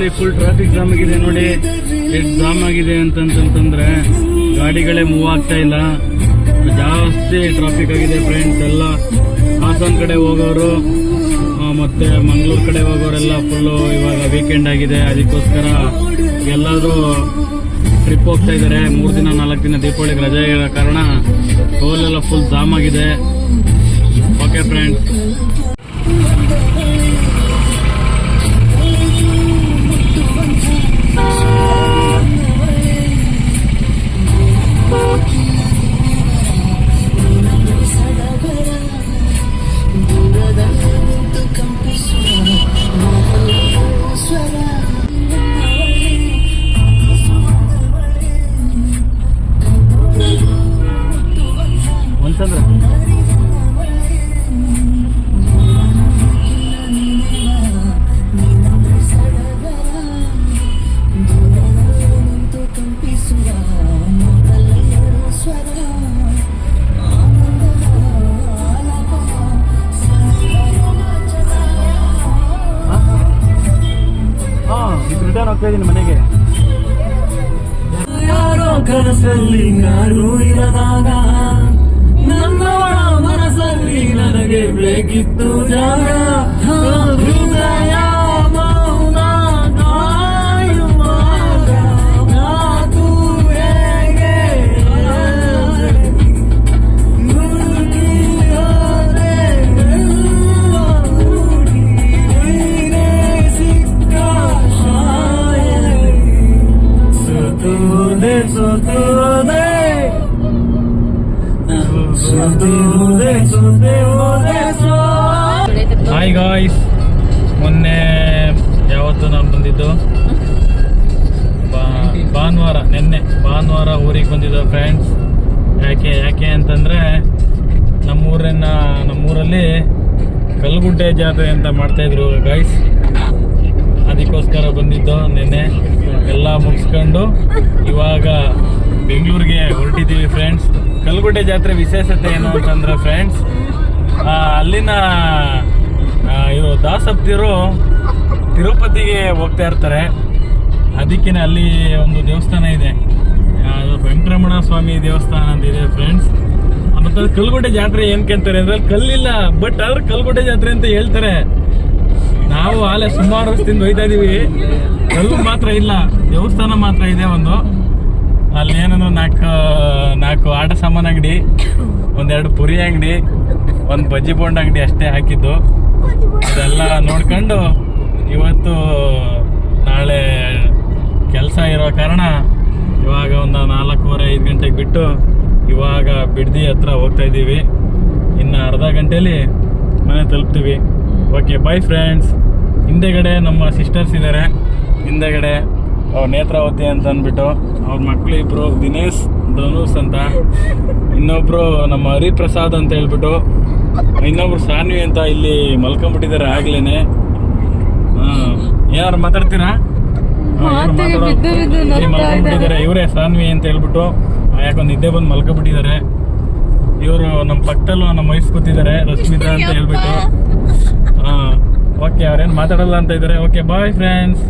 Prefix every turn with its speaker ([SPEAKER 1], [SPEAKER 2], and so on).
[SPEAKER 1] ಬೆಂಗಳೂರಲ್ಲಿ full traffic jam ಆಗಿದೆ ನೋಡಿ. ಎಷ್ಟು ಜಾಮ್ ಆಗಿದೆ ಅಂತಂತಂದ್ರೆ ಗಾಡಿಗಳೇ ಮೂವ್ ಆಗ್ತಾ ಇಲ್ಲ, ಜಾಸ್ತಿ ಟ್ರಾಫಿಕ್ ಆಗಿದೆ ಫ್ರೆಂಡ್ಸ್. ಎಲ್ಲ ಹಾಸನ ಕಡೆ ಹೋಗೋರು ಮತ್ತೆ ಮಂಗಳೂರು ಕಡೆ ಹೋಗೋರೆಲ್ಲ ಫುಲ್ಲು ಇವಾಗ ವೀಕೆಂಡ್ ಆಗಿದೆ, ಅದಕ್ಕೋಸ್ಕರ ಎಲ್ಲರೂ ಟ್ರಿಪ್ ಹೋಗ್ತಾ ಇದ್ದಾರೆ. 3 ದಿನ 4 ದಿನ ದೀಪಾವಳಿಗೆ ರಜೆ ಇರೋ ಕಾರಣ ಟೋಲೆಲ್ಲ ಫುಲ್ ಜಾಮ್ ಆಗಿದೆ. ಓಕೆ ಫ್ರೆಂಡ್ಸ್, ರಿಟರ್ನ್ ಹೋಗ್ತಾ ಇದ್ದೀನಿ ಮನೆಗೆ.
[SPEAKER 2] ಯಾರೋ ಕನಸಲ್ಲಿ ನಾನು ಇರದಾಗ ನನ್ನ ಮನಸ್ಸಲ್ಲಿ ನನಗೆ ಬೇಕಿತ್ತು ಜಾಗ. ಹೃದಯ ಮೌನ ಕಾಯುವಾಗ ಯಾಕೂ ಹೇಗೆ ಮುಳುಗಿ ಹೋದೆ ನೀನೇ ಸಿಕ್ಕ
[SPEAKER 1] ಹಾಯ್ ಗಾಯ್ಸ್, ಮೊನ್ನೆ ಯಾವತ್ತು ನಾನು ಬಂದಿದ್ದು ನಿನ್ನೆ ಭಾನುವಾರ ಊರಿಗೆ ಬಂದಿದ್ದು ಫ್ರೆಂಡ್ಸ್. ಯಾಕೆ ಅಂತಂದರೆ ನಮ್ಮೂರಲ್ಲಿ ಕಲ್ಗುಡ್ಡೆ ಜಾತ್ರೆ ಅಂತ ಮಾಡ್ತಾಯಿದ್ರು ಗಾಯ್ಸ್, ಅದಕ್ಕೋಸ್ಕರ ಬಂದಿದ್ದು. ನಿನ್ನೆ ಎಲ್ಲ ಮುಗಿಸ್ಕೊಂಡು ಇವಾಗ ಬೆಂಗಳೂರಿಗೆ ಹೊರಟಿದ್ದೀವಿ ಫ್ರೆಂಡ್ಸ್. ಕಲ್ಗುಡ್ಡೆ ಜಾತ್ರೆ ವಿಶೇಷತೆ ಏನು ಅಂತಂದ್ರೆ ಫ್ರೆಂಡ್ಸ್, ಅಲ್ಲಿನ ಇವರು ದಾಸಪ್ತಿಯರು ತಿರುಪತಿಗೆ ಹೋಗ್ತಾ ಇರ್ತಾರೆ. ಅದಕ್ಕೆ ಅಲ್ಲಿ ಒಂದು ದೇವಸ್ಥಾನ ಇದೆ, ವೆಂಕಟರಮಣ ಸ್ವಾಮಿ ದೇವಸ್ಥಾನ ಅಂತಿದೆ ಫ್ರೆಂಡ್ಸ್. ಮತ್ತು ಕಲ್ಗುಡ್ಡೆ ಜಾತ್ರೆ ಏನಕ್ಕೆ ಅಂತಾರೆ ಅಂದರೆ ಕಲ್ಲಿಲ್ಲ, ಬಟ್ ಆದ್ರೆ ಕಲ್ಗುಡ್ಡೆ ಜಾತ್ರೆ ಅಂತ ಹೇಳ್ತಾರೆ. ನಾವು ಆಲೆ ಸುಮಾರು ವರ್ಷದಿಂದ ಹೋಯ್ತಾ ಇದೀವಿ, ಕಲ್ಲು ಮಾತ್ರ ಇಲ್ಲ, ದೇವಸ್ಥಾನ ಮಾತ್ರ ಇದೆ ಒಂದು. ಅಲ್ಲಿ ಏನೋ ನಾಲ್ಕು ಆಟ ಸಾಮಾನು ಅಂಗಡಿ, 1-2 ಪುರಿ ಅಂಗಡಿ, 1 ಬಜ್ಜಿ ಬೋಂಡ್ ಅಂಗಡಿ ಅಷ್ಟೇ ಹಾಕಿದ್ದು. ಅದೆಲ್ಲ ನೋಡ್ಕೊಂಡು ಇವತ್ತು ನಾಳೆ ಕೆಲಸ ಇರೋ ಕಾರಣ ಇವಾಗ ಒಂದು 4:15 ಗಂಟೆಗೆ ಬಿಟ್ಟು ಇವಾಗ ಬಿಡ್ದಿ ಹತ್ರ ಹೋಗ್ತಾ ಇದ್ದೀವಿ. ಇನ್ನು ಅರ್ಧ ಗಂಟೆಯಲ್ಲಿ ಮನೆ ತಲುಪ್ತೀವಿ. Okay bye friends. ಹಿಂದೆಗಡೆ ನಮ್ಮ ಸಿಸ್ಟರ್ಸ್ ಇದ್ದಾರೆ, ಹಿಂದೆಗಡೆ ಅವ್ರ ನೇತ್ರಾವತಿ ಅಂತ ಅಂದ್ಬಿಟ್ಟು, ಅವ್ರ ಮಕ್ಕಳು ಇಬ್ಬರು ದಿನೇಶ್ ಧನುಷ್ ಅಂತ, ಇನ್ನೊಬ್ರು ನಮ್ಮ ಹರಿಪ್ರಸಾದ್ ಅಂತ ಹೇಳ್ಬಿಟ್ಟು, ಇನ್ನೊಬ್ರು ಸಾನ್ವಿ ಅಂತ ಇಲ್ಲಿ ಮಲ್ಕೊಂಡ್ಬಿಟ್ಟಿದ್ದಾರೆ ಆಗ್ಲೇನೆ. ಏನಾರು ಮಾತಾಡ್ತೀರಾ? ಮಲ್ಕೊಂಡ್ಬಿಟ್ಟಿದ್ದಾರೆ ಇವರೇ, ಸಾನ್ವಿ ಅಂತ ಹೇಳ್ಬಿಟ್ಟು. ಯಾಕೊಂದು ನಿದ್ದೆ ಬಂದು ಮಲ್ಕೊಂಡ್ಬಿಟ್ಟಿದ್ದಾರೆ. ಇವರು ನಮ್ಮ ಪಕ್ಕದಲ್ಲೂ ನಮ್ಮ ವೈಫ್ ಕೂತಿದ್ದಾರೆ, ರಶ್ಮಿತಾ ಅಂತ ಹೇಳ್ಬಿಟ್ಟು. ಓಕೆ, ಅವ್ರೇನು ಮಾತಾಡಲ್ಲ ಅಂತ ಇದ್ದಾರೆ. Okay bye friends.